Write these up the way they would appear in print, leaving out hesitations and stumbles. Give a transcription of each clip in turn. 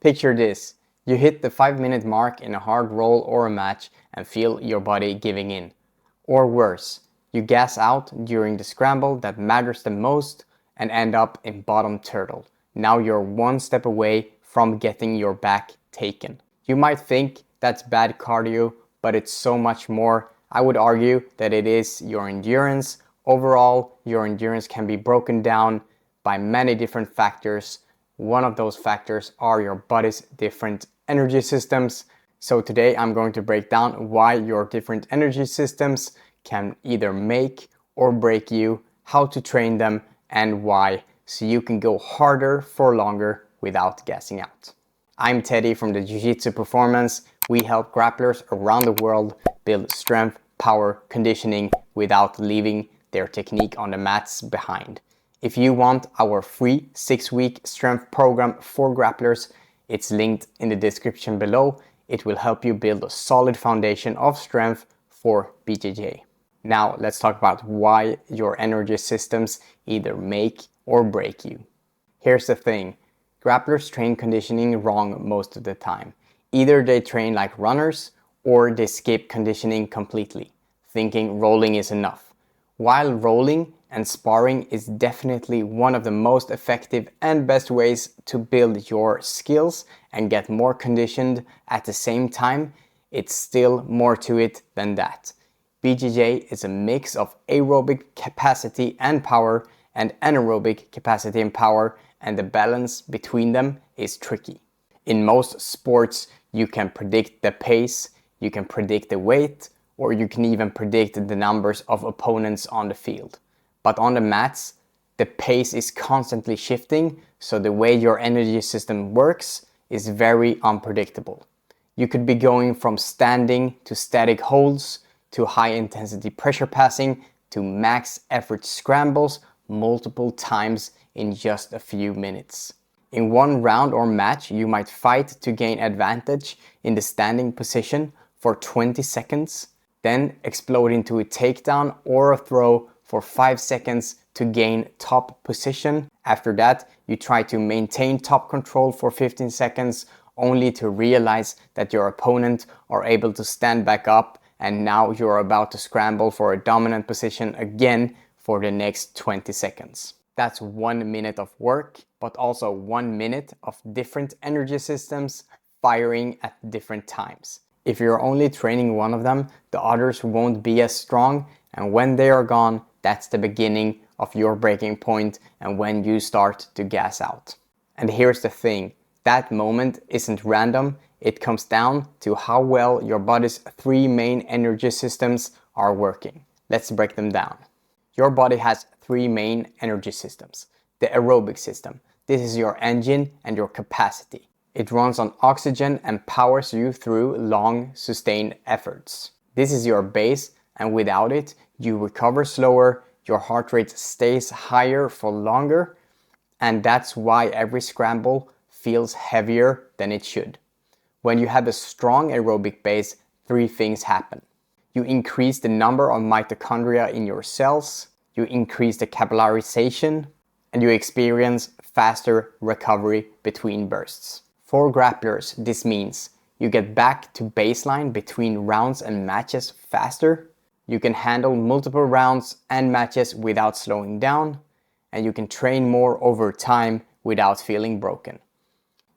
Picture this, you hit the 5-minute mark in a hard roll or a match and feel your body giving in. Or worse, you gas out during the scramble that matters the most and end up in bottom turtle. Now you're one step away from getting your back taken. You might think that's bad cardio, but it's so much more. I would argue that it is your endurance. Overall, your endurance can be broken down by many different factors. One of those factors are your body's different energy systems. So today I'm going to break down why your different energy systems can either make or break you, how to train them, and why, so you can go harder for longer without gassing out. I'm Teddy from the Jiu-Jitsu Performance. We help grapplers around the world build strength, power, conditioning without leaving their technique on the mats behind. If you want our free 6-week strength program for grapplers, it's linked in the description below. It will help you build a solid foundation of strength for BJJ. Now let's talk about why your energy systems either make or break you. Here's the thing, grapplers train conditioning wrong most of the time. Either they train like runners or they skip conditioning completely, thinking rolling is enough. While rolling and sparring is definitely one of the most effective and best ways to build your skills and get more conditioned at the same time, it's still more to it than that. BJJ is a mix of aerobic capacity and power and anaerobic capacity and power, and the balance between them is tricky. In most sports, you can predict the pace, you can predict the weight, or you can even predict the numbers of opponents on the field. But on the mats, the pace is constantly shifting, so the way your energy system works is very unpredictable. You could be going from standing to static holds, to high intensity pressure passing, to max effort scrambles multiple times in just a few minutes. In one round or match, you might fight to gain advantage in the standing position for 20 seconds, then explode into a takedown or a throw for 5 seconds to gain top position. After that, you try to maintain top control for 15 seconds, only to realize that your opponent are able to stand back up, and now you're about to scramble for a dominant position again for the next 20 seconds. That's 1 minute of work, but also 1 minute of different energy systems firing at different times. If you're only training one of them, the others won't be as strong, and when they are gone, that's the beginning of your breaking point and when you start to gas out. And here's the thing, that moment isn't random, it comes down to how well your body's 3 main energy systems are working. Let's break them down. Your body has 3 main energy systems. The aerobic system, this is your engine and your capacity. It runs on oxygen and powers you through long, sustained efforts. This is your base, and without it, you recover slower, your heart rate stays higher for longer, and that's why every scramble feels heavier than it should. When you have a strong aerobic base, 3 things happen. You increase the number of mitochondria in your cells, you increase the capillarization, and you experience faster recovery between bursts. For grapplers, this means you get back to baseline between rounds and matches faster, you can handle multiple rounds and matches without slowing down, and you can train more over time without feeling broken.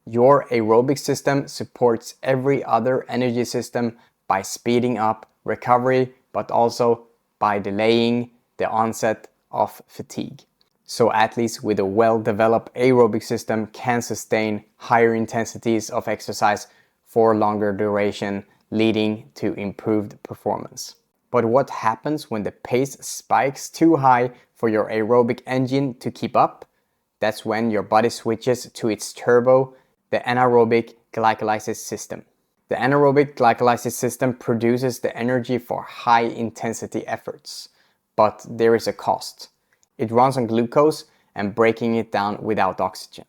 Your aerobic system supports every other energy system by speeding up recovery, but also by delaying the onset of fatigue. So athletes with a well-developed aerobic system can sustain higher intensities of exercise for longer duration, leading to improved performance. But what happens when the pace spikes too high for your aerobic engine to keep up? That's when your body switches to its turbo, the anaerobic glycolysis system. The anaerobic glycolysis system produces the energy for high-intensity efforts, but there is a cost. It runs on glucose and breaking it down without oxygen.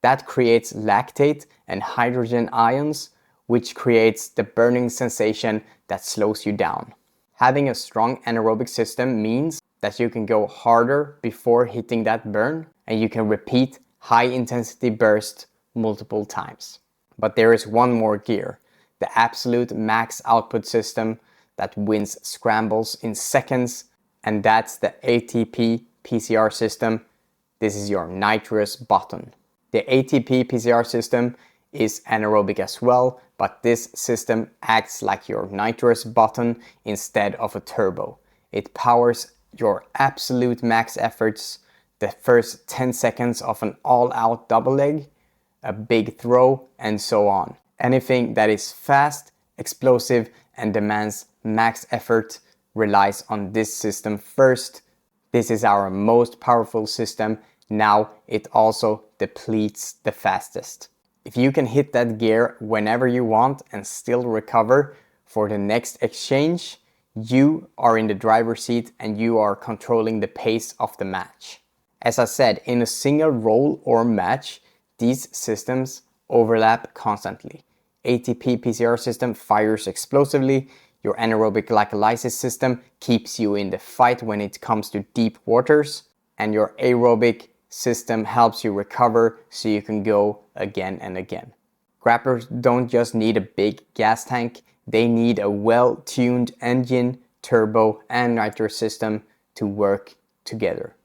That creates lactate and hydrogen ions, which creates the burning sensation that slows you down. Having a strong anaerobic system means that you can go harder before hitting that burn, and you can repeat high-intensity bursts multiple times. But there is one more gear, the absolute max output system that wins scrambles in seconds, and that's the ATP PCR system. This is your nitrous button. The ATP PCR system is anaerobic as well, but this system acts like your nitrous button instead of a turbo. It powers your absolute max efforts, the first 10 seconds of an all-out double leg, a big throw, and so on. Anything that is fast, explosive, and demands max effort relies on this system first. This is our most powerful system. Now it also depletes the fastest. If you can hit that gear whenever you want and still recover for the next exchange, you are in the driver's seat and you are controlling the pace of the match. As I said, in a single roll or match, these systems overlap constantly. ATP PCR system fires explosively, your anaerobic glycolysis system keeps you in the fight when it comes to deep waters, and your aerobic system helps you recover so you can go again and again. Grapplers don't just need a big gas tank, they need a well-tuned engine, turbo, and nitro system to work together.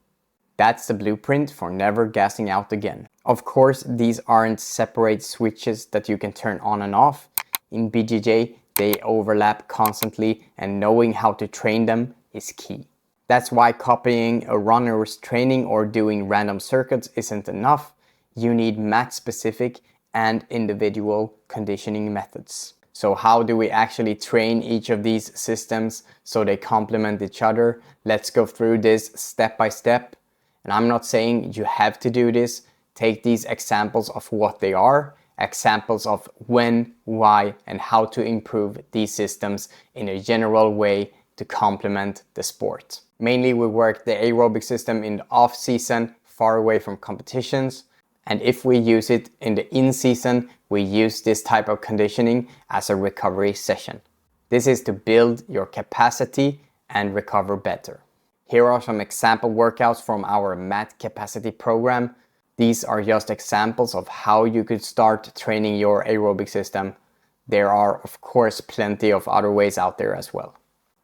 That's the blueprint for never gassing out again. Of course, these aren't separate switches that you can turn on and off. In BJJ, they overlap constantly, and knowing how to train them is key. That's why copying a runner's training or doing random circuits isn't enough. You need match-specific and individual conditioning methods. So how do we actually train each of these systems so they complement each other? Let's go through this step by step. And I'm not saying you have to do this. Take these examples of what they are, examples of when, why, and how to improve these systems in a general way to complement the sport. Mainly we work the aerobic system in the off season, far away from competitions. And if we use it in the in season, we use this type of conditioning as a recovery session. This is to build your capacity and recover better. Here are some example workouts from our MAT Capacity program. These are just examples of how you could start training your aerobic system. There are, of course, plenty of other ways out there as well.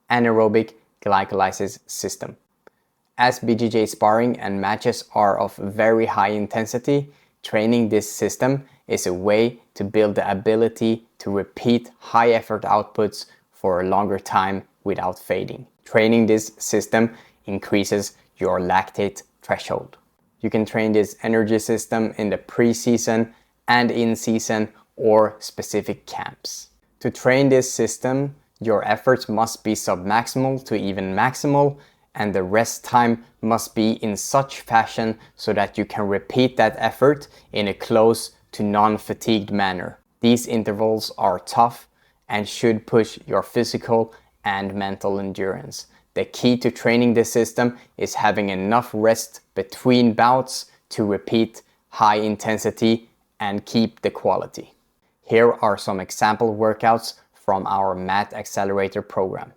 Anaerobic glycolysis system. As BJJ sparring and matches are of very high intensity, training this system is a way to build the ability to repeat high effort outputs for a longer time without fading. Training this system increases your lactate threshold. You can train this energy system in the pre-season and in-season or specific camps. To train this system, your efforts must be submaximal to even maximal, and the rest time must be in such fashion so that you can repeat that effort in a close to non-fatigued manner. These intervals are tough and should push your physical and mental endurance. The key to training this system is having enough rest between bouts to repeat high intensity and keep the quality. Here are some example workouts from our MAT Accelerator program.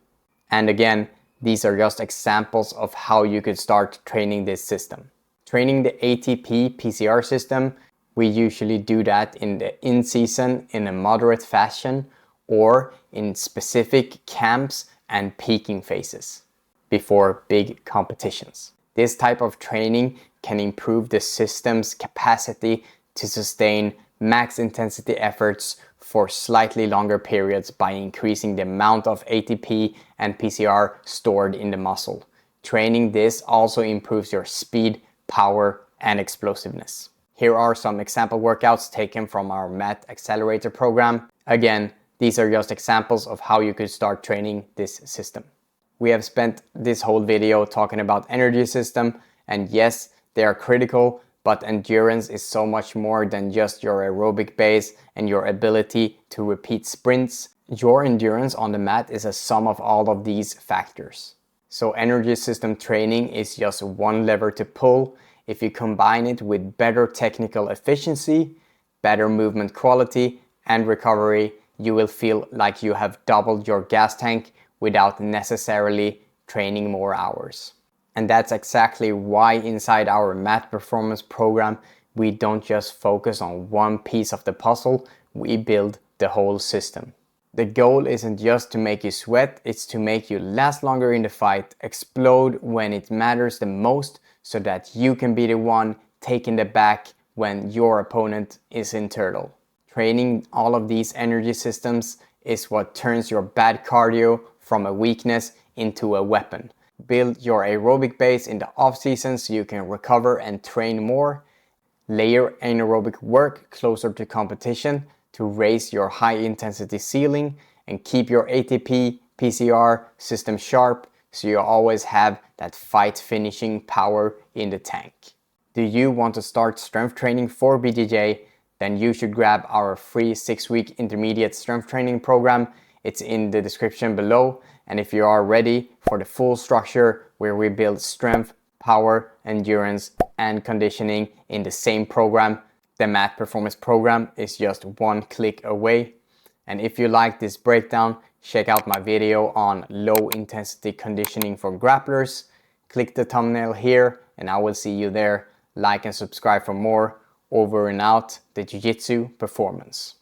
And again, these are just examples of how you could start training this system. Training the ATP PCR system, we usually do that in the in-season in a moderate fashion or in specific camps and peaking phases before big competitions. This type of training can improve the system's capacity to sustain max intensity efforts for slightly longer periods by increasing the amount of ATP and PCR stored in the muscle. Training this also improves your speed, power, and explosiveness. Here are some example workouts taken from our MAT Accelerator program. Again, these are just examples of how you could start training this system. We have spent this whole video talking about energy system, and yes, they are critical, but endurance is so much more than just your aerobic base and your ability to repeat sprints. Your endurance on the mat is a sum of all of these factors. So energy system training is just one lever to pull. If you combine it with better technical efficiency, better movement quality, and recovery, you will feel like you have doubled your gas tank without necessarily training more hours. And that's exactly why inside our MAT Performance program, We don't just focus on one piece of the puzzle, we build the whole system. The goal isn't just to make you sweat, it's to make you last longer in the fight, explode when it matters the most, so that you can be the one taking the back when your opponent is in turtle. Training all of these energy systems is what turns your bad cardio from a weakness into a weapon. Build your aerobic base in the off season so you can recover and train more. Layer anaerobic work closer to competition to raise your high intensity ceiling, and keep your ATP PCR system sharp so you always have that fight finishing power in the tank. Do you want to start strength training for BJJ? Then you should grab our free 6-week intermediate strength training program. It's in the description below. And if you are ready for the full structure where we build strength, power, endurance, and conditioning in the same program, the Mat Performance program is just one click away. And if you like this breakdown, check out my video on low intensity conditioning for grapplers. Click the thumbnail here and I will see you there. Like and subscribe for more. Over and out, the Jiu Jitsu Performance.